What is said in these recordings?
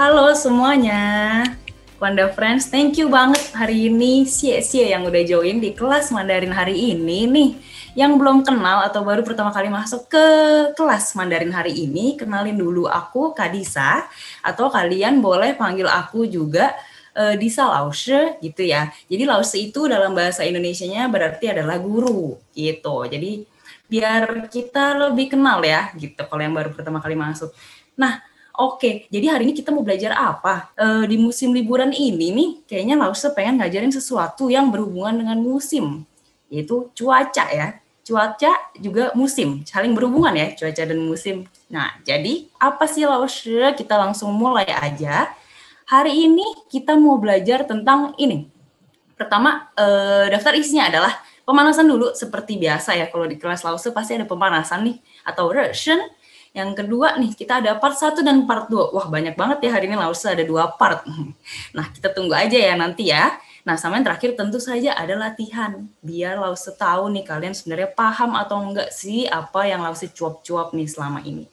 Halo semuanya, Wanda Friends, thank you banget hari ini Cie yang udah join di kelas Mandarin hari ini nih. Yang belum kenal atau baru pertama kali masuk ke kelas Mandarin hari ini, kenalin dulu aku Kadisa, atau kalian boleh panggil aku juga Disa Lause gitu ya. Jadi Lause itu dalam bahasa Indonesianya berarti adalah guru gitu. Jadi biar kita lebih kenal ya gitu kalau yang baru pertama kali masuk. Nah, oke, jadi hari ini kita mau belajar apa? Di musim liburan ini nih, kayaknya Lause pengen ngajarin sesuatu yang berhubungan dengan musim, yaitu cuaca ya. Cuaca juga musim, saling berhubungan ya, cuaca dan musim. Nah, jadi apa sih Lause? Kita langsung mulai aja. Hari ini kita mau belajar tentang ini. Pertama, daftar isinya adalah pemanasan dulu, seperti biasa ya, kalau di kelas Lause pasti ada pemanasan nih, atau Russian. Yang kedua nih, kita ada part 1 dan part 2. Wah, banyak banget ya hari ini Lause ada 2 part. Nah, kita tunggu aja ya nanti ya. Nah, sama yang terakhir tentu saja ada latihan. Biar Lause tahu nih kalian sebenarnya paham atau enggak sih apa yang Lause cuap-cuap nih selama ini.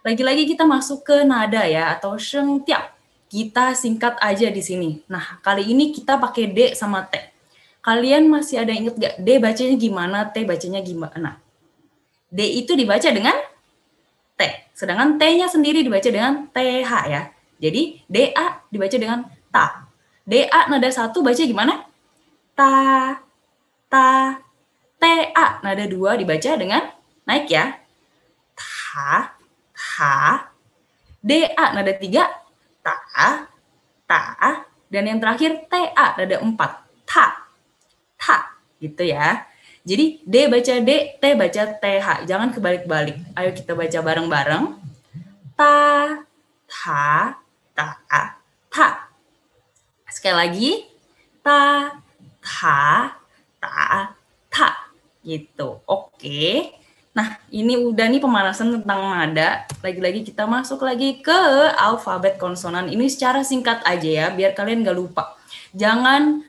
Lagi-lagi kita masuk ke nada ya, atau sheng tiap. Kita singkat aja di sini. Nah, kali ini kita pakai D sama T. Kalian masih ada inget gak D bacanya gimana, T bacanya gimana? D itu dibaca dengan T, sedangkan T-nya sendiri dibaca dengan TH ya. Jadi DA dibaca dengan ta. DA nada 1 baca gimana? Ta, ta. TA nada 2 dibaca dengan naik ya. Ta, ta. DA nada 3, ta, ta. Dan yang terakhir TA nada 4, ta, ta. Gitu ya. Jadi D baca D, T baca TH. Jangan kebalik-balik. Ayo kita baca bareng-bareng. Ta, ta, ta, ta. Sekali lagi. Ta, ta, ta, ta. Gitu. Oke. Nah, ini udah nih pemanasan tentang nada. Lagi-lagi kita masuk lagi ke alfabet konsonan. Ini secara singkat aja ya, biar kalian gak lupa. Jangan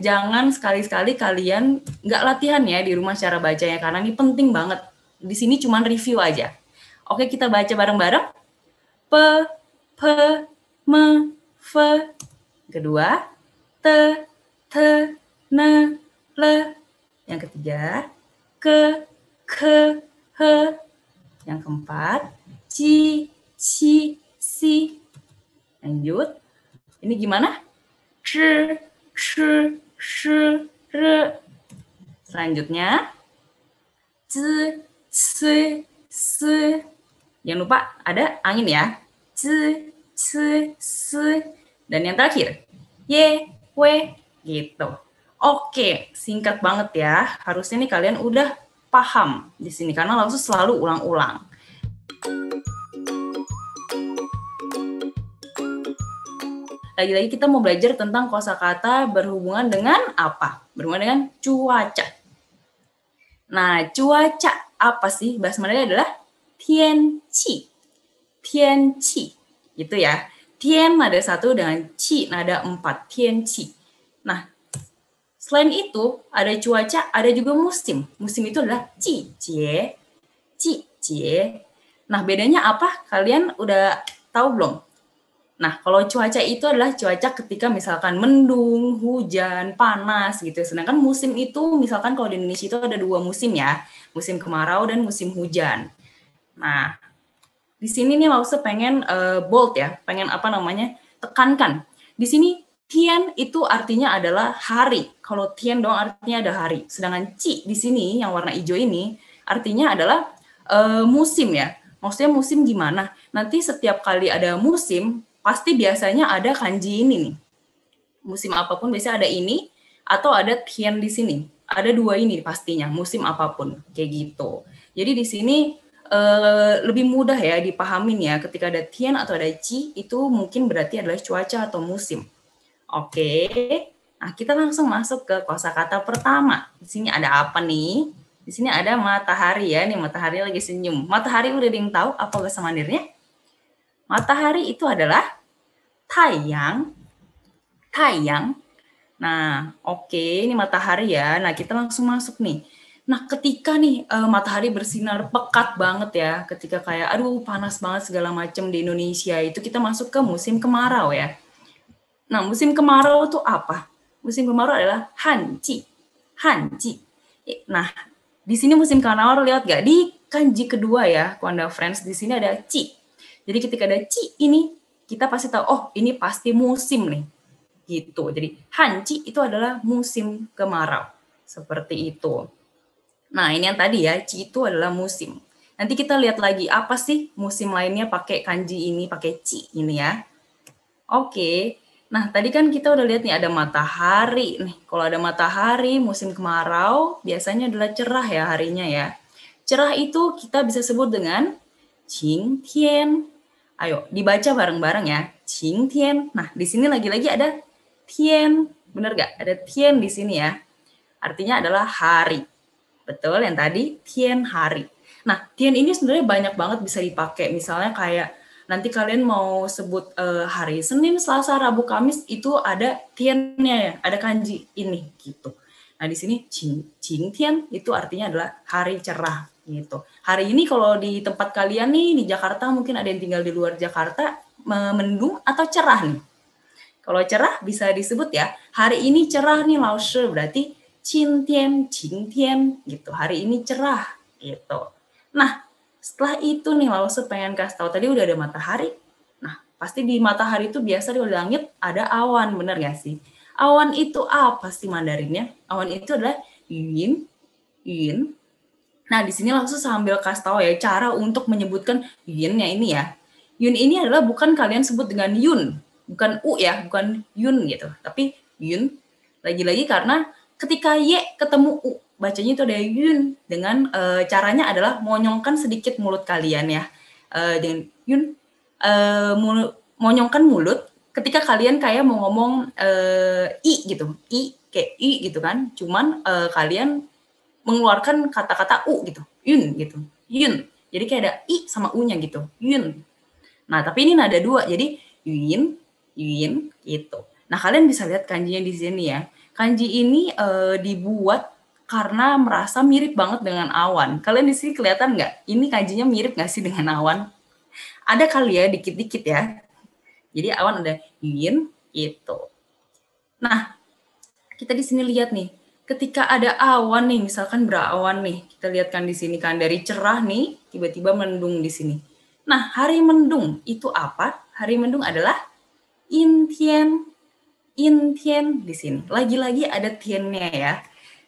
jangan sekali-sekali kalian nggak latihan ya di rumah cara bacanya, karena ini penting banget. Di sini cuma review aja. Oke, kita baca bareng-bareng. P, P, M, F. Kedua, T, T, N, L. Yang ketiga, K, K, H. Yang keempat, C, C, C. Lanjut. Ini gimana? Sh, sh, sh, r. Selanjutnya, z, s, s. Jangan lupa ada angin ya. Z, c, s. Dan yang terakhir, y, w, gitu. Oke, singkat banget ya. Harusnya nih kalian udah paham di sini karena langsung selalu ulang-ulang. Lagi-lagi kita mau belajar tentang kosakata berhubungan dengan apa? Berhubungan dengan cuaca. Nah, cuaca apa sih? Bahasa Mandarin adalah tianqi. Tianqi. Gitu ya. Tian nada 1 dengan qi nada 4. Tianqi. Nah, selain itu ada cuaca, ada juga musim. Musim itu adalah jie. Jie. Nah, bedanya apa? Kalian udah tahu belum? Nah, kalau cuaca itu adalah cuaca ketika misalkan mendung, hujan, panas gitu. Sedangkan musim itu misalkan kalau di Indonesia itu ada 2 musim ya. Musim kemarau dan musim hujan. Nah, di sini nih Lause pengen bold ya, pengen tekankan. Di sini tian itu artinya adalah hari. Kalau tian dong artinya ada hari. Sedangkan ci di sini yang warna hijau ini artinya adalah musim ya. Maksudnya musim gimana? Nanti setiap kali ada musim, pasti biasanya ada kanji ini nih. Musim apapun biasanya ada ini atau ada tian di sini. Ada 2 ini pastinya, musim apapun kayak gitu. Jadi di sini lebih mudah ya dipahamin ya, ketika ada tian atau ada ci itu mungkin berarti adalah cuaca atau musim. Oke. Nah, kita langsung masuk ke kosakata pertama. Di sini ada apa nih? Di sini ada matahari ya. Nih matahari lagi senyum. Matahari udah ada yang tahu apa bahasa Mandarinnya? Matahari itu adalah tayang. Tayang. Nah, oke, ini matahari ya. Nah, kita langsung masuk nih. Nah, ketika nih matahari bersinar pekat banget ya, ketika kayak aduh panas banget segala macam di Indonesia, itu kita masuk ke musim kemarau ya. Nah, musim kemarau tuh apa? Musim kemarau adalah hanci. Hanci. Nah, di sini musim kemarau lihat gak? Di kanji kedua ya, Kwanda Friends, di sini ada ci. Jadi ketika ada ci ini, kita pasti tahu, oh ini pasti musim nih. Gitu. Jadi hanci itu adalah musim kemarau. Seperti itu. Nah, ini yang tadi ya, ci itu adalah musim. Nanti kita lihat lagi apa sih musim lainnya pakai kanji ini, pakai ci ini ya. Oke. Nah, tadi kan kita udah lihat nih ada matahari nih. Kalau ada matahari musim kemarau biasanya adalah cerah ya harinya ya. Cerah itu kita bisa sebut dengan Qing Tian. Ayo, dibaca bareng-bareng ya. Qing Tian. Nah, di sini lagi-lagi ada Tian. Bener gak? Ada Tian di sini ya. Artinya adalah hari. Betul, yang tadi Tian hari. Nah, Tian ini sebenarnya banyak banget bisa dipakai. Misalnya kayak nanti kalian mau sebut hari Senin, Selasa, Rabu, Kamis itu ada Tiannya ya, ada kanji ini gitu. Nah, di sini Qing Tian itu artinya adalah hari cerah gitu. Hari ini kalau di tempat kalian nih di Jakarta, mungkin ada yang tinggal di luar Jakarta, mendung atau cerah nih. Kalau cerah bisa disebut ya, hari ini cerah nih Lao Shi, berarti Qing Tian gitu. Hari ini cerah gitu. Nah, setelah itu nih Lao Shi pengen kasih tahu tadi udah ada matahari. Nah, pasti di matahari itu biasa di langit ada awan, bener gak sih? Awan itu apa sih Mandarinnya? Awan itu adalah yin, yin. Nah, di sini langsung sambil kasih tahu ya cara untuk menyebutkan yinnya ini ya. Yun ini adalah bukan kalian sebut dengan yun, bukan u ya, bukan yun gitu, tapi yun. Lagi-lagi karena ketika y ketemu u, bacanya itu ada yun dengan caranya adalah monyongkan sedikit mulut kalian ya. Dengan yun monyongkan mulut ketika kalian kayak mau ngomong i gitu, i kayak i gitu kan. Cuman kalian mengeluarkan kata-kata u gitu, yun gitu, yun. Jadi kayak ada i sama u-nya gitu, yun. Nah, tapi ini nada dua, jadi yun, yun gitu. Nah, kalian bisa lihat kanjinya di sini ya. Kanji ini dibuat karena merasa mirip banget dengan awan. Kalian di sini kelihatan nggak? Ini kanjinya mirip nggak sih dengan awan? Ada kali ya, dikit-dikit ya. Jadi awan ada yun gitu. Nah, kita di sini lihat nih, ketika ada awan nih, misalkan berawan nih, kita lihat kan di sini kan dari cerah nih, tiba-tiba mendung di sini. Nah, hari mendung itu apa? Hari mendung adalah intian, intian di sini. Lagi-lagi ada tiannya ya.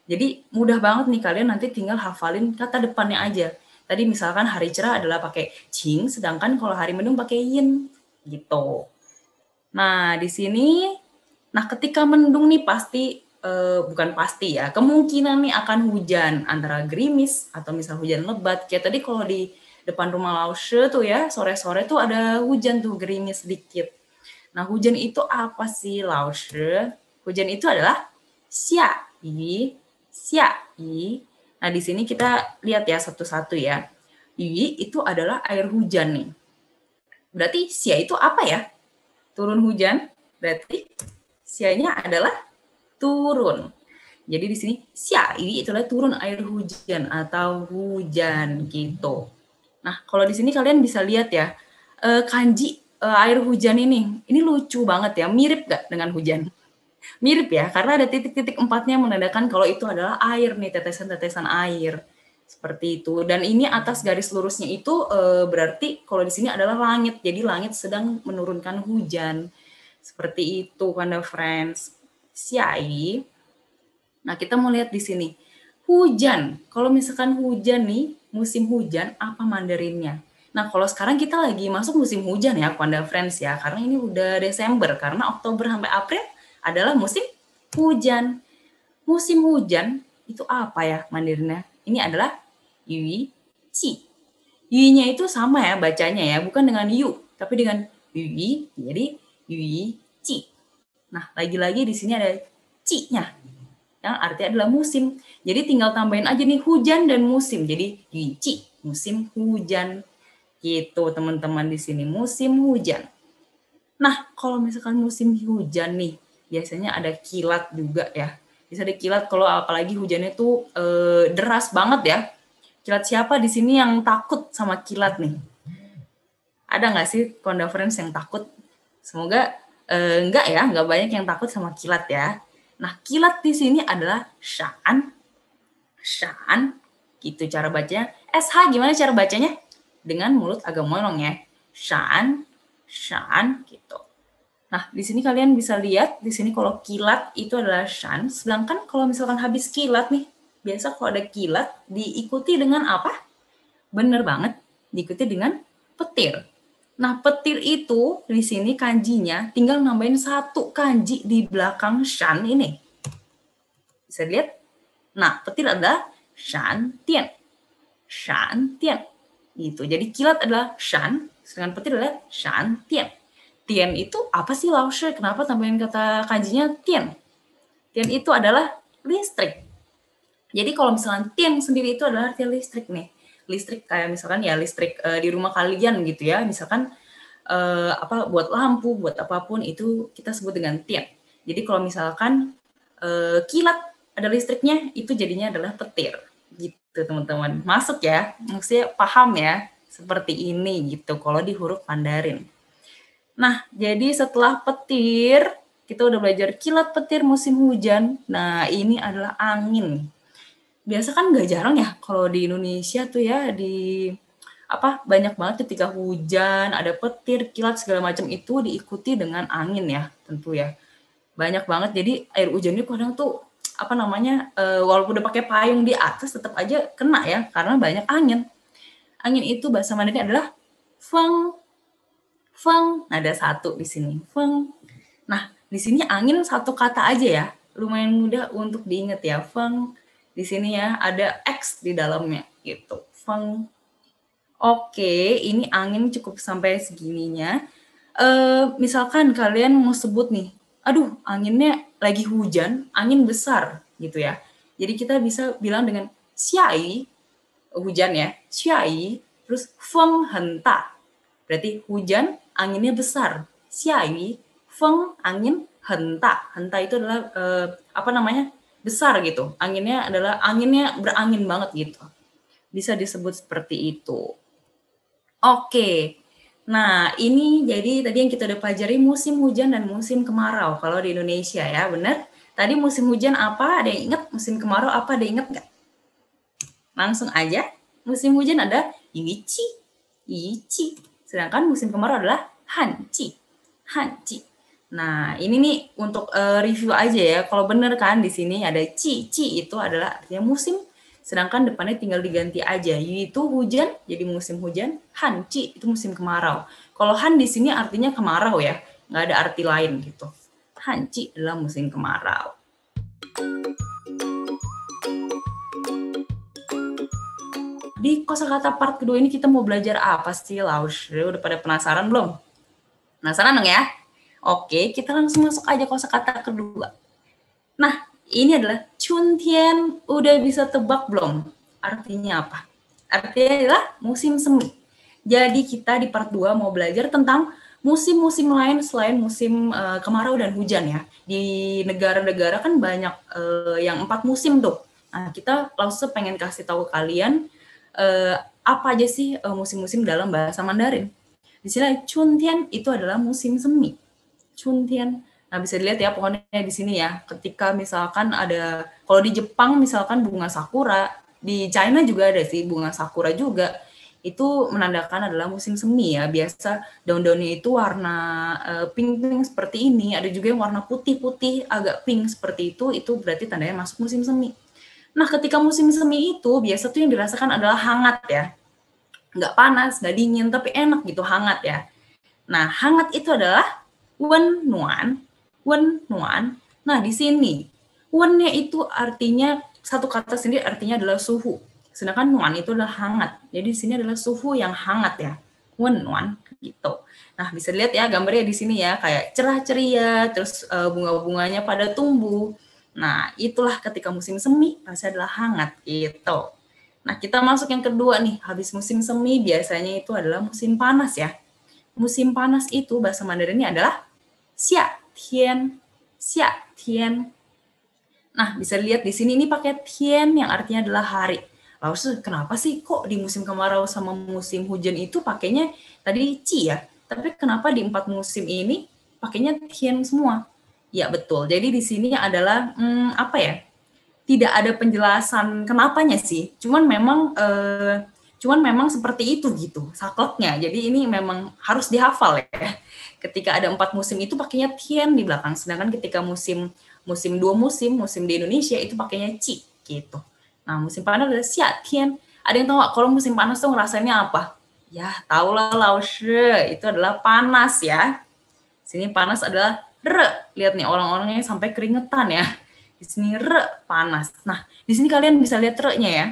Jadi mudah banget nih kalian nanti tinggal hafalin kata depannya aja. Tadi misalkan hari cerah adalah pakai cing, sedangkan kalau hari mendung pakai yin gitu. Nah, di sini, nah ketika mendung nih pasti, bukan pasti ya, kemungkinan nih akan hujan, antara gerimis atau misal hujan lebat. Kayak tadi kalau di depan rumah Laushe tuh ya, sore-sore tuh ada hujan tuh, gerimis sedikit. Nah, hujan itu apa sih Laushe? Hujan itu adalah xiayi, xiayi. Nah, di sini kita lihat ya satu-satu ya. Yi itu adalah air hujan nih. Berarti xia itu apa ya? Turun hujan, berarti sia-nya adalah turun. Jadi di sini sia ini itulah turun air hujan atau hujan gitu. Nah, kalau di sini kalian bisa lihat ya, kanji air hujan ini lucu banget ya, mirip gak dengan hujan? Mirip ya, karena ada titik-titik empatnya menandakan kalau itu adalah air nih, tetesan-tetesan air. Seperti itu. Dan ini atas garis lurusnya itu berarti kalau di sini adalah langit. Jadi langit sedang menurunkan hujan. Seperti itu, Wanda Friends. Siai. Nah, kita mau lihat di sini. Hujan. Kalau misalkan hujan nih, musim hujan, apa Mandarinnya? Nah, kalau sekarang kita lagi masuk musim hujan ya, Wanda Friends ya. Karena ini udah Desember. Karena Oktober sampai April adalah musim hujan. Musim hujan itu apa ya Mandarinnya? Ini adalah Yui Ci. Yui-nya itu sama ya bacanya ya, bukan dengan Yu, tapi dengan Yui, jadi Yui Ci. Nah, lagi-lagi di sini ada Ci-nya, yang artinya adalah musim. Jadi tinggal tambahin aja nih hujan dan musim. Jadi Yui Ci, musim hujan. Gitu teman-teman di sini, musim hujan. Nah, kalau misalkan musim hujan nih, biasanya ada kilat juga ya. Bisa dikilat kalau apalagi hujannya tuh deras banget ya. Kilat siapa di sini yang takut sama kilat nih? Ada nggak sih Konda Friends yang takut? Semoga enggak ya, enggak banyak yang takut sama kilat ya. Nah, kilat di sini adalah shan, shan, gitu cara bacanya. SH gimana cara bacanya? Dengan mulut agak molong ya. Shan, shan, gitu. Nah, di sini kalian bisa lihat, di sini kalau kilat itu adalah shan, sedangkan kalau misalkan habis kilat nih, biasa kalau ada kilat diikuti dengan apa? Bener banget, diikuti dengan petir. Nah, petir itu di sini kanjinya tinggal nambahin satu kanji di belakang shan ini. Bisa lihat? Nah, petir adalah shan tian. Shan tian. Gitu. Jadi kilat adalah shan, sedangkan petir adalah shan tian. Tian itu apa sih Laushe? Kenapa tambahin kata kanjinya tian? Tian itu adalah listrik. Jadi kalau misalkan tian sendiri itu adalah arti listrik nih. Listrik kayak misalkan ya listrik di rumah kalian gitu ya. Misalkan apa buat lampu, buat apapun itu kita sebut dengan tian. Jadi kalau misalkan kilat ada listriknya, itu jadinya adalah petir. Gitu teman-teman. Masuk ya? Maksudnya paham ya? Seperti ini gitu kalau di huruf Mandarin. Nah, jadi setelah petir, kita udah belajar kilat, petir, musim hujan. Nah, ini adalah angin. Biasa kan nggak jarang ya kalau di Indonesia tuh ya di apa banyak banget ketika hujan, ada petir, kilat segala macam itu diikuti dengan angin ya, tentu ya. Banyak banget. Jadi air hujannya kadang tuh apa namanya walaupun udah pakai payung di atas tetap aja kena ya karena banyak angin. Angin itu bahasa Mandarin adalah feng, feng. Nah, ada satu di sini, feng. Nah, di sini angin satu kata aja ya. Lumayan mudah untuk diingat ya, feng. Di sini ya ada X di dalamnya gitu. Feng. Oke, ini angin cukup sampai segininya. Misalkan kalian mau sebut nih, aduh anginnya lagi hujan, angin besar gitu ya. Jadi kita bisa bilang dengan xiai, hujan ya, xiai, terus feng henta. Berarti hujan, anginnya besar. Xiai, feng, angin, henta. Henta itu adalah apa namanya? Besar gitu. Anginnya berangin banget gitu. Bisa disebut seperti itu. Oke. Nah, ini jadi tadi yang kita udah pelajari musim hujan dan musim kemarau kalau di Indonesia ya, benar? Tadi musim hujan apa? Ada yang ingat? Musim kemarau apa? Ada yang ingat nggak? Langsung aja. Musim hujan ada yichi, yichi. Sedangkan musim kemarau adalah hanci, hanci. Nah, ini nih untuk review aja ya. Kalau bener kan di sini ada ci, ci itu adalah artinya musim. Sedangkan depannya tinggal diganti aja. Yu itu hujan, jadi musim hujan. Han, ci itu musim kemarau. Kalau han di sini artinya kemarau ya, nggak ada arti lain gitu. Han, ci adalah musim kemarau. Di kosakata part kedua ini kita mau belajar apa sih, Laush? Udah pada penasaran belum? Penasaran dong ya? Oke, kita langsung masuk aja kosakata kedua. Nah, ini adalah Chuntian. Udah bisa tebak belum? Artinya apa? Artinya adalah musim semi. Jadi kita di part 2 mau belajar tentang musim-musim lain selain musim kemarau dan hujan ya. Di negara-negara kan banyak yang 4 musim tuh. Nah, kita langsung pengen kasih tahu kalian apa aja sih musim-musim dalam bahasa Mandarin. Di sini Chuntian itu adalah musim semi. Chuntian. Nah, bisa dilihat ya pokoknya di sini ya. Ketika misalkan ada, kalau di Jepang misalkan bunga sakura, di China juga ada sih bunga sakura juga. Itu menandakan adalah musim semi ya. Biasa daun-daunnya itu warna pink-pink seperti ini. Ada juga yang warna putih-putih, agak pink seperti itu berarti tandanya masuk musim semi. Nah, ketika musim semi itu biasa tuh yang dirasakan adalah hangat ya. Nggak panas, nggak dingin, tapi enak gitu, hangat ya. Nah, hangat itu adalah wen nuan, wen nuan. Nah, di sini wen-nya itu artinya satu kata sendiri artinya adalah suhu. Sedangkan nuan itu adalah hangat. Jadi di sini adalah suhu yang hangat ya. Wen nuan gitu. Nah, bisa lihat ya gambarnya di sini ya kayak cerah ceria, terus bunga-bunganya pada tumbuh. Nah, itulah ketika musim semi rasanya adalah hangat gitu. Nah, kita masuk yang kedua nih. Habis musim semi biasanya itu adalah musim panas ya. Musim panas itu bahasa Mandarinnya adalah xia tian, xia tian. Nah, bisa lihat di sini ini pakai tian yang artinya adalah hari. Lalu kenapa sih kok di musim kemarau sama musim hujan itu pakainya tadi ci ya? Tapi kenapa di 4 musim ini pakainya tian semua? Ya betul. Jadi di sini adalah apa ya? Tidak ada penjelasan kenapanya sih. Cuman memang seperti itu gitu sakleknya. Jadi ini memang harus dihafal ya. Ketika ada 4 musim itu pakainya tian di belakang. Sedangkan ketika musim musim dua musim di Indonesia itu pakainya ci gitu. Nah musim panas adalah xia tian. Ada yang tahu nggak kalau musim panas tuh ngerasainnya apa? Ya tau lah Laushe, itu adalah panas ya. Sini panas adalah re. Lihat nih orang-orangnya sampai keringetan ya. Di sini re panas. Nah, di sini kalian bisa lihat re-nya ya.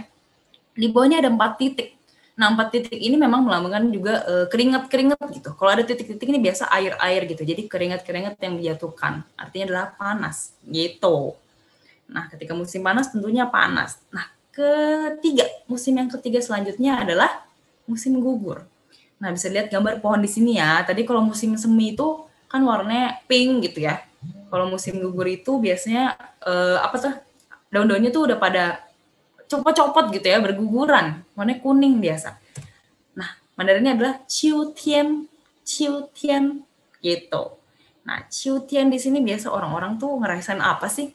Di bawahnya ada 4 titik. Nah, 4 titik ini memang melambangkan juga keringat-keringat gitu. Kalau ada titik-titik ini biasa air-air gitu. Jadi keringat-keringat yang dijatuhkan. Artinya adalah panas gitu. Nah, ketika musim panas tentunya panas. Nah, musim yang ketiga selanjutnya adalah musim gugur. Nah, bisa lihat gambar pohon di sini ya. Tadi kalau musim semi itu kan warnanya pink gitu ya. Kalau musim gugur itu biasanya apa tuh? Daun-daunnya tuh udah pada copot-copot gitu ya, berguguran. Warnanya kuning biasa. Nah, Mandarinnya adalah Ciu Tian, Ciu Tian gitu. Nah, Ciu Tian di sini biasa orang-orang tuh ngerasain apa sih?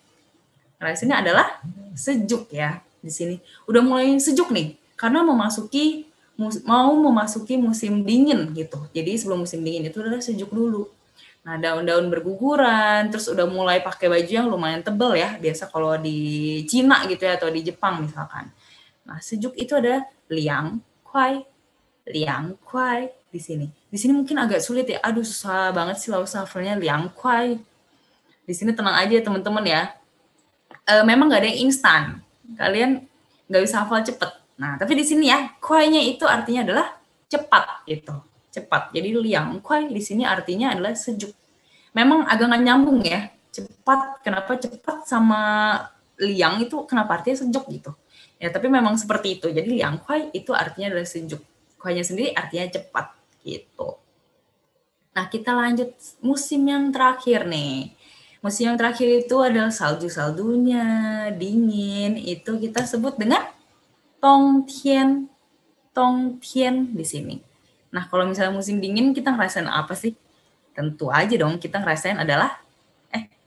Ngerasainnya adalah sejuk ya di sini. Udah mulai sejuk nih karena mau memasuki musim dingin gitu. Jadi sebelum musim dingin itu adalah sejuk dulu. Nah, daun-daun berguguran, terus udah mulai pakai baju yang lumayan tebel ya. Biasa kalau di Cina gitu ya atau di Jepang misalkan. Nah, sejuk itu ada liang kuai di sini. Di sini mungkin agak sulit ya. Aduh, susah banget sih hafalnya liang kuai. Di sini tenang aja teman-teman ya. Memang nggak ada yang instan. Kalian nggak bisa hafal cepet. Nah, tapi di sini ya, kuainya itu artinya adalah cepat gitu. Cepat. Jadi liang kuai di sini artinya adalah sejuk. Memang agak nggak nyambung ya. Cepat, kenapa cepat sama liang itu kenapa artinya sejuk gitu. Ya, tapi memang seperti itu. Jadi liang kuai itu artinya adalah sejuk. Kuainya sendiri artinya cepat gitu. Nah, kita lanjut musim yang terakhir nih. Musim yang terakhir itu adalah salju-saljunya, dingin. Itu kita sebut dengan Tongtian. Tongtian di sini. Nah, kalau misalnya musim dingin kita ngerasain apa sih? Tentu aja dong kita ngerasain adalah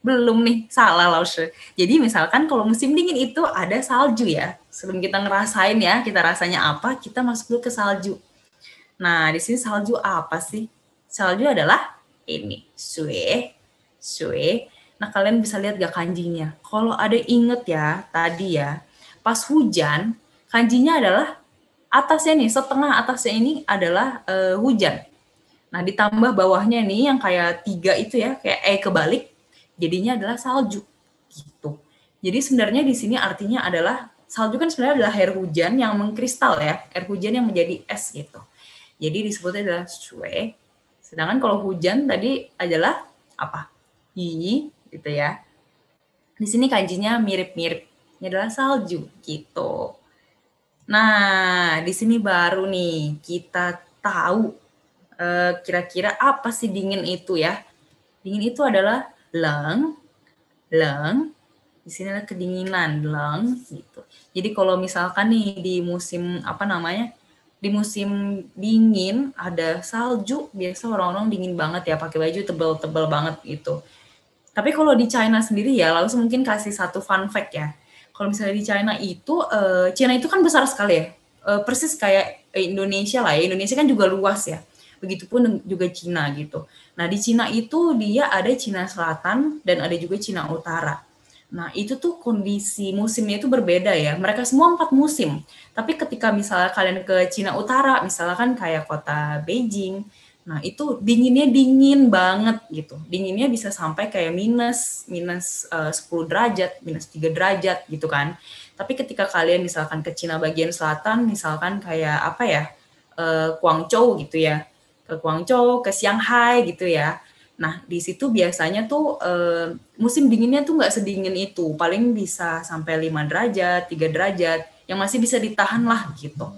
belum nih, salah Laushe. Jadi misalkan kalau musim dingin itu ada salju ya. Sebelum kita ngerasain ya, kita rasanya apa, kita masuk dulu ke salju. Nah, di sini salju apa sih? Salju adalah ini, sue, sue. Nah, kalian bisa lihat gak kanjinya? Kalau ada inget ya, tadi ya, pas hujan, kanjinya adalah atasnya nih, setengah atasnya ini adalah hujan. Nah, ditambah bawahnya nih yang kayak 3 itu ya, kayak kebalik, jadinya adalah salju gitu. Jadi sebenarnya di sini artinya adalah salju kan sebenarnya adalah air hujan yang mengkristal ya, air hujan yang menjadi es gitu. Jadi disebutnya adalah sue. Sedangkan kalau hujan tadi adalah apa? Yi gitu ya. Di sini kanjinya mirip-mirip. Ini adalah salju gitu. Nah, di sini baru nih kita tahu kira-kira apa sih dingin itu ya. Dingin itu adalah leng, leng. Di sini adalah kedinginan, leng gitu. Jadi kalau misalkan nih di musim apa namanya? Di musim dingin ada salju, biasa orang-orang dingin banget ya, pakai baju tebel-tebel banget gitu. Tapi kalau di China sendiri ya, langsung mungkin kasih satu fun fact ya. Kalau misalnya di China itu kan besar sekali ya. Persis kayak Indonesia lah ya. Indonesia kan juga luas ya. Begitupun juga Cina gitu. Nah, di Cina itu dia ada Cina Selatan dan ada juga Cina Utara. Nah, itu tuh kondisi musimnya itu berbeda ya. Mereka semua 4 musim. Tapi ketika misalnya kalian ke Cina Utara, misalkan kayak kota Beijing, nah itu dinginnya dingin banget gitu. Dinginnya bisa sampai kayak minus 10 derajat, minus 3 derajat gitu kan. Tapi ketika kalian misalkan ke Cina bagian selatan, misalkan kayak apa ya, Guangzhou gitu ya, ke Guangzhou, ke Shanghai gitu ya. Nah, di situ biasanya tuh musim dinginnya tuh nggak sedingin itu, paling bisa sampai 5 derajat, 3 derajat, yang masih bisa ditahan lah gitu.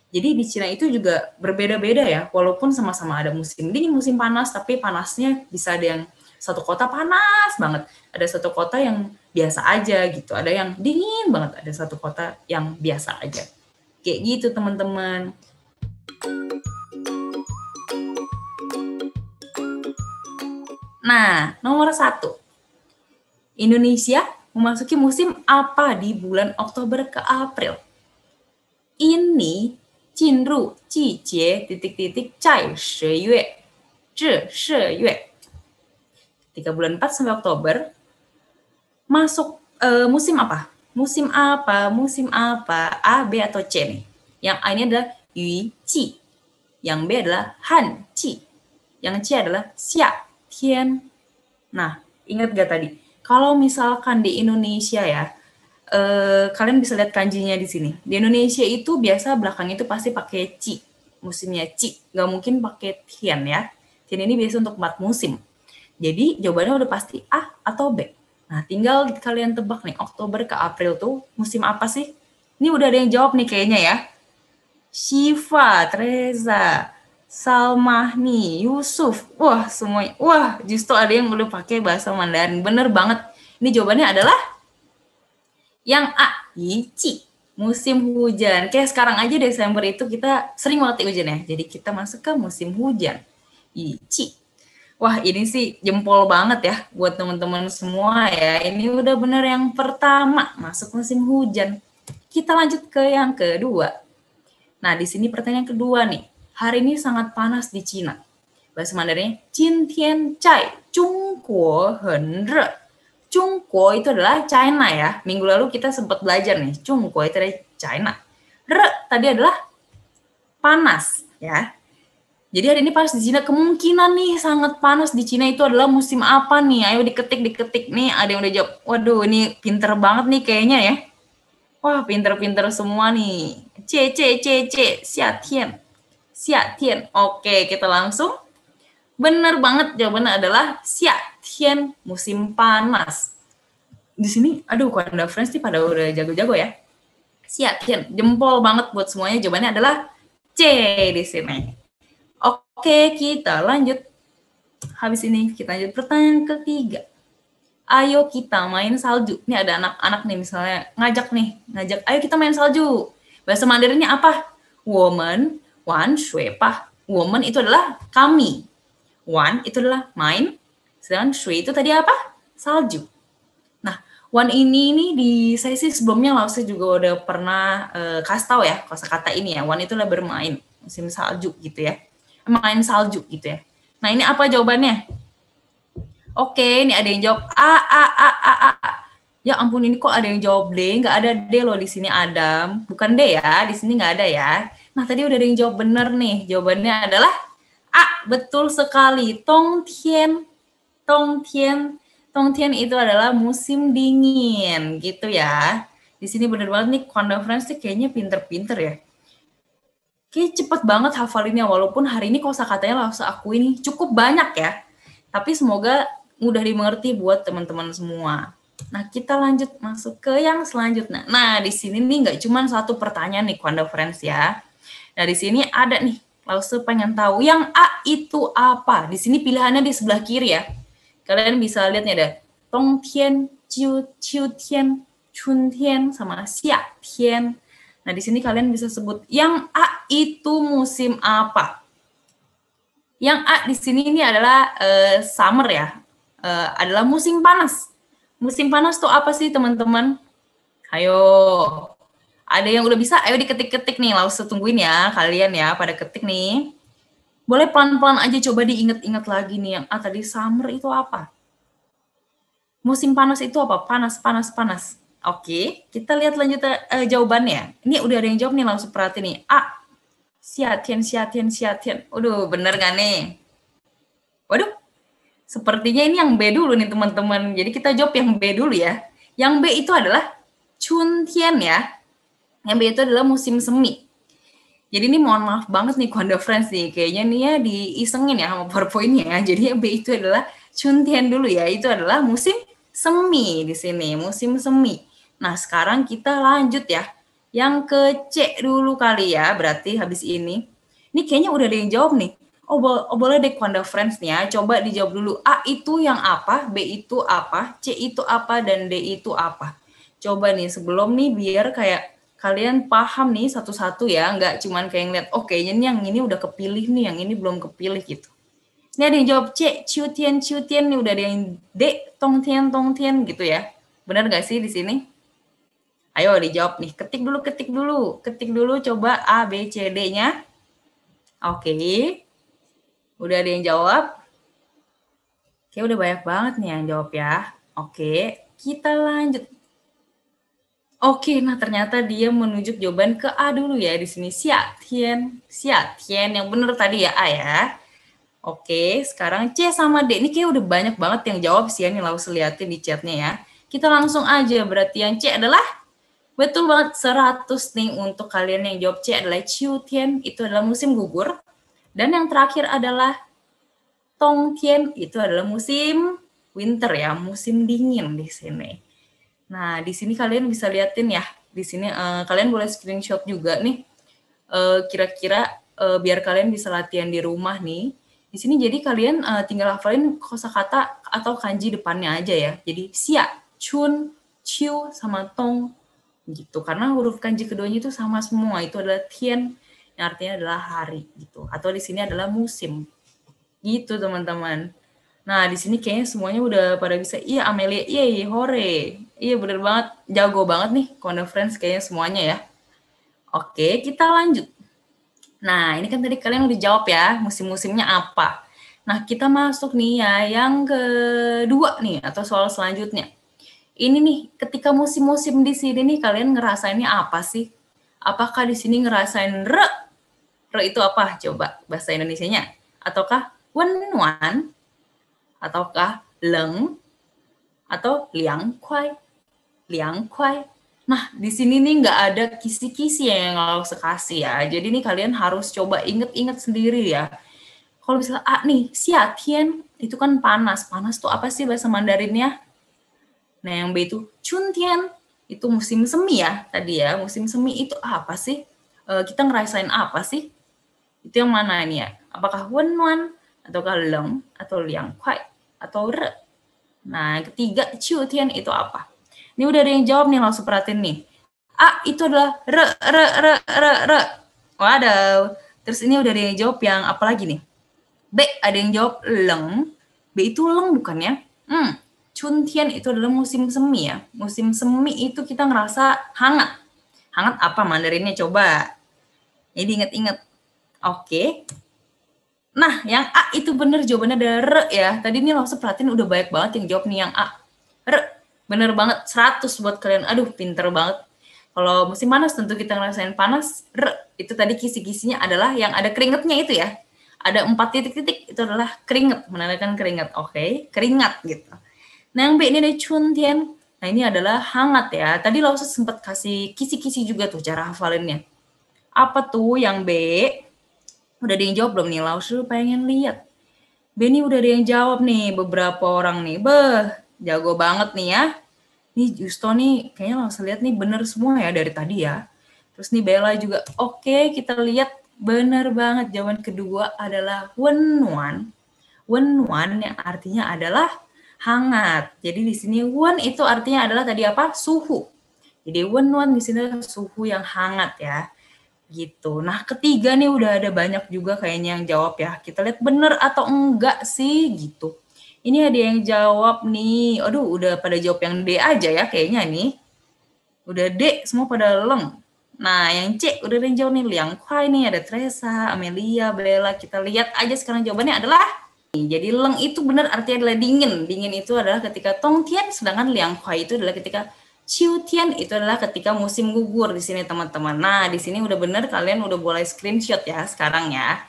Jadi di Cina itu juga berbeda-beda ya, walaupun sama-sama ada musim dingin, musim panas, tapi panasnya bisa ada yang satu kota panas banget, ada satu kota yang biasa aja gitu, ada yang dingin banget, ada satu kota yang biasa aja. Kayak gitu teman-teman. Nah, nomor 1. Indonesia memasuki musim apa di bulan Oktober ke April? Ini 进入季节 cai 10月至10月. Ketika bulan 4 sampai Oktober masuk musim apa? Musim apa? Musim apa? A, B atau C nih? Yang A ini adalah yu ji, yang B adalah han ji, yang C adalah xia tian. Nah, ingat gak tadi? Kalau misalkan di Indonesia ya, kalian bisa lihat kanjinya di sini. Di Indonesia itu biasa belakang itu pasti pakai ci, musimnya ci, nggak mungkin pakai tian ya. Tian ini biasa untuk 4 musim. Jadi jawabannya udah pasti A atau B. Nah, tinggal kalian tebak nih, Oktober ke April tuh musim apa sih? Ini udah ada yang jawab nih kayaknya ya. Shiva, Teresa, Salmahni, Yusuf. Wah, semuanya. Wah, justru ada yang udah pakai bahasa Mandarin. Bener banget. Ini jawabannya adalah yang A, Yici. Musim hujan. Kayak sekarang aja Desember itu kita sering banget hujan ya. Jadi kita masuk ke musim hujan. Yici. Wah, ini sih jempol banget ya buat teman-teman semua ya. Ini udah bener yang pertama, masuk musim hujan. Kita lanjut ke yang kedua. Nah, di sini pertanyaan kedua nih. Hari ini sangat panas di Cina. Bahasa Mandarinnya, Jin Tian Cai, Zhongguo Hen Re. Zhongguo itu adalah China ya. Minggu lalu kita sempat belajar nih. Zhongguo itu adalah China. Re tadi adalah panas ya. Jadi hari ini panas di Cina, kemungkinan nih sangat panas di Cina itu adalah musim apa nih? Ayo diketik nih, ada yang udah jawab. Waduh, ini pinter banget nih kayaknya ya. Wah, pinter-pinter semua nih. C, Xiatian. Xiatian. Oke, kita langsung. Bener banget, jawabannya adalah Xiatian, musim panas. Di sini, aduh, Kanda Friends nih pada udah jago-jago ya. Xiatian, jempol banget buat semuanya. Jawabannya adalah C di sini. Oke, kita lanjut. Habis ini kita lanjut pertanyaan ketiga. Ayo kita main salju. Ini ada anak-anak nih misalnya ngajak, ayo kita main salju. Bahasa Mandarinnya apa? Woman, wan, shui pa. Woman itu adalah kami. Wan itu adalah main. Sedangkan shui itu tadi apa? Salju. Nah, wan ini di sesi sebelumnya Lause juga udah pernah kasih tahu ya kosakata ini ya. Wan itu adalah bermain, musim salju gitu ya. Main salju gitu ya. Nah, ini apa jawabannya? Oke, ini ada yang jawab A. Ya ampun, ini kok ada yang jawab D? Nggak ada D loh di sini, Adam. Bukan D ya, di sini nggak ada ya. Nah, tadi udah ada yang jawab bener nih. Jawabannya adalah A. Betul sekali. Tongtian. Tongtian itu adalah musim dingin gitu ya. Di sini bener banget nih, Kanda Friends kayaknya pinter-pinter ya. Kayak cepet banget hafalinnya, walaupun hari ini kosakatanya langsung aku ini cukup banyak ya. Tapi semoga mudah dimengerti buat teman-teman semua. Nah, kita lanjut masuk ke yang selanjutnya. Nah, di sini nih nggak cuma satu pertanyaan nih, Kanda Friends ya. Nah, di sini ada nih, langsung pengen tahu yang A itu apa. Di sini pilihannya di sebelah kiri ya. Kalian bisa lihat nih ada Dongtian, Qiutian, Chuntian, sama Xiatian. Nah, di sini kalian bisa sebut yang A itu musim apa? Yang A di sini ini adalah summer ya. Adalah musim panas. Musim panas tuh apa sih, teman-teman? Ayo. Ada yang udah bisa? Ayo diketik-ketik nih. Langsung tungguin ya kalian ya pada ketik nih. Boleh pelan-pelan aja coba diingat-ingat lagi nih yang A tadi summer itu apa? Musim panas itu apa? Panas. Oke, kita lihat lanjut jawabannya. Ini udah ada yang jawab nih, langsung perhati nih. A. Xiatian. Waduh, bener gak nih? Waduh, sepertinya ini yang B dulu nih teman-teman. Jadi kita jawab yang B dulu ya. Yang B itu adalah Chuntian ya. Yang B itu adalah musim semi. Jadi ini mohon maaf banget nih Kanda Friends nih. Kayaknya nih ya diisengin ya sama PowerPoint-nya ya. Jadi yang B itu adalah Chuntian dulu ya. Itu adalah musim semi di sini, musim semi. Nah, sekarang kita lanjut ya. Yang ke C dulu kali ya, berarti habis ini. Ini kayaknya udah ada yang jawab nih. Boleh deh Kwanda Friends nih ya, coba dijawab dulu. A itu yang apa, B itu apa, C itu apa, dan D itu apa. Coba nih sebelum nih biar kayak kalian paham nih satu-satu ya, nggak cuman kayak ngeliat, oh kayaknya nih yang ini udah kepilih nih, yang ini belum kepilih gitu. Ini ada yang jawab C, Ciu Tian nih, udah ada yang D, Tong Tian gitu ya. Benar nggak sih di sini? Ayo dijawab nih, ketik dulu coba A, B, C, D-nya. Oke. Udah ada yang jawab? Oke, udah banyak banget nih yang jawab ya. Oke, kita lanjut. Oke, nah ternyata dia menunjuk jawaban ke A dulu ya di sini. Xia Tian yang benar tadi ya A ya. Oke, sekarang C sama D. Ini kayak udah banyak banget yang jawab sih ya nih, langsung liatin di chatnya ya. Kita langsung aja, berarti yang C adalah betul banget 100 nih untuk kalian yang jawab C adalah Ciu Tian, itu adalah musim gugur. Dan yang terakhir adalah Tong Tian, itu adalah musim winter ya, musim dingin di sini. Nah, di sini kalian bisa liatin ya. Di sini kalian boleh screenshot juga nih. Kira-kira biar kalian bisa latihan di rumah nih. Di sini jadi kalian tinggal hafalin kosakata atau kanji depannya aja ya. Jadi Xia, Chun, Chiu, sama Tong gitu. Karena huruf kanji keduanya itu sama semua. Itu adalah Tian yang artinya adalah hari gitu. Atau di sini adalah musim. Gitu teman-teman. Nah, di sini kayaknya semuanya udah pada bisa. Iya, Amelia, iya, hore. Iya, bener banget. Jago banget nih, conference kayaknya semuanya ya. Oke, kita lanjut. Nah, ini kan tadi kalian udah jawab ya, musim-musimnya apa. Nah, kita masuk nih ya, yang kedua nih, atau soal selanjutnya. Ini nih, ketika musim-musim di sini nih, kalian ngerasainnya apa sih? Apakah di sini ngerasain re? Re itu apa? Coba bahasa Indonesianya. Ataukah wen-wan? Ataukah leng? Atau liang kuai? Liang kuai. Nah, di sini nih nggak ada kisi-kisi yang harus kasih ya. Jadi nih kalian harus coba inget-inget sendiri ya. Kalau misalnya nih, Xiatian, itu kan panas. Panas tuh apa sih bahasa Mandarinnya? Nah, yang B itu Chuntian, itu musim semi ya tadi ya. Musim semi itu apa sih? Kita ngerasain apa sih? Itu yang mana ini ya? Apakah Wenwan, ataukah Leng, atau Liang Kuai, atau Re? Nah, yang ketiga, Chutian itu apa? Ini udah ada yang jawab nih, langsung perhatiin nih. A itu adalah re. Waduh. Terus ini udah ada yang jawab yang apa lagi nih? B, ada yang jawab leng. B itu leng bukan ya? Chuntian itu adalah musim semi ya. Musim semi itu kita ngerasa hangat. Hangat apa Mandarinnya coba? Jadi inget-inget. Oke. Nah, yang A itu bener jawabannya ada re ya. Tadi ini langsung perhatiin udah banyak banget yang jawab nih yang A. Re, bener banget 100 buat kalian. Aduh, pinter banget. Kalau musim panas tentu kita ngerasain panas. Re, itu tadi kisi-kisinya adalah yang ada keringetnya itu ya. Ada 4 titik-titik, itu adalah keringet, menandakan keringat. Oke, keringat gitu. Nah, yang B ini ada chuntian. Nah, ini adalah hangat ya. Tadi langsung sempat kasih kisi-kisi juga tuh cara hafalinnya. Apa tuh yang B? Udah ada yang jawab belum nih? Lausu pengen lihat. Benny udah ada yang jawab nih, beberapa orang nih. Jago banget nih ya. Nih Justo nih, kayaknya langsung lihat nih bener semua ya dari tadi ya. Terus nih Bella juga, oke kita lihat bener banget. Jawaban kedua adalah wenwan. Wenwan yang artinya adalah hangat. Jadi di sini wen itu artinya adalah tadi apa? Suhu. Jadi wenwan di sini adalah suhu yang hangat ya. Gitu. Nah, ketiga nih udah ada banyak juga kayaknya yang jawab ya. Kita lihat bener atau enggak sih gitu. Ini ada yang jawab nih. Aduh, udah pada jawab yang D aja ya kayaknya nih. Udah D, semua pada leng. Nah, yang C udah ada yang jawab nih. Liang Kuai nih, ada Teresa, Amelia, Bella. Kita lihat aja sekarang jawabannya adalah jadi leng itu benar artinya adalah dingin. Dingin itu adalah ketika Tong Tian, sedangkan Liang Kuai itu adalah ketika Ciu Tian itu adalah ketika musim gugur di sini teman-teman. Nah, di sini udah benar kalian udah boleh screenshot ya sekarang ya.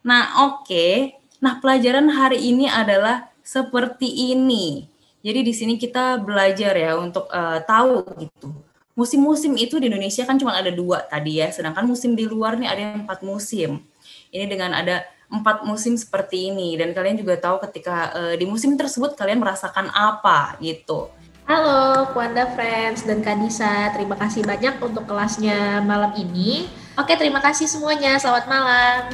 Nah, oke. Nah, pelajaran hari ini adalah seperti ini. Jadi di sini kita belajar ya untuk tahu gitu. Musim-musim itu di Indonesia kan cuma ada 2 tadi ya, sedangkan musim di luar nih ada 4 musim. Ini dengan ada 4 musim seperti ini dan kalian juga tahu ketika di musim tersebut kalian merasakan apa gitu. Halo, Kwanda Friends dan Kak Disa. Terima kasih banyak untuk kelasnya malam ini. Oke, terima kasih semuanya. Selamat malam.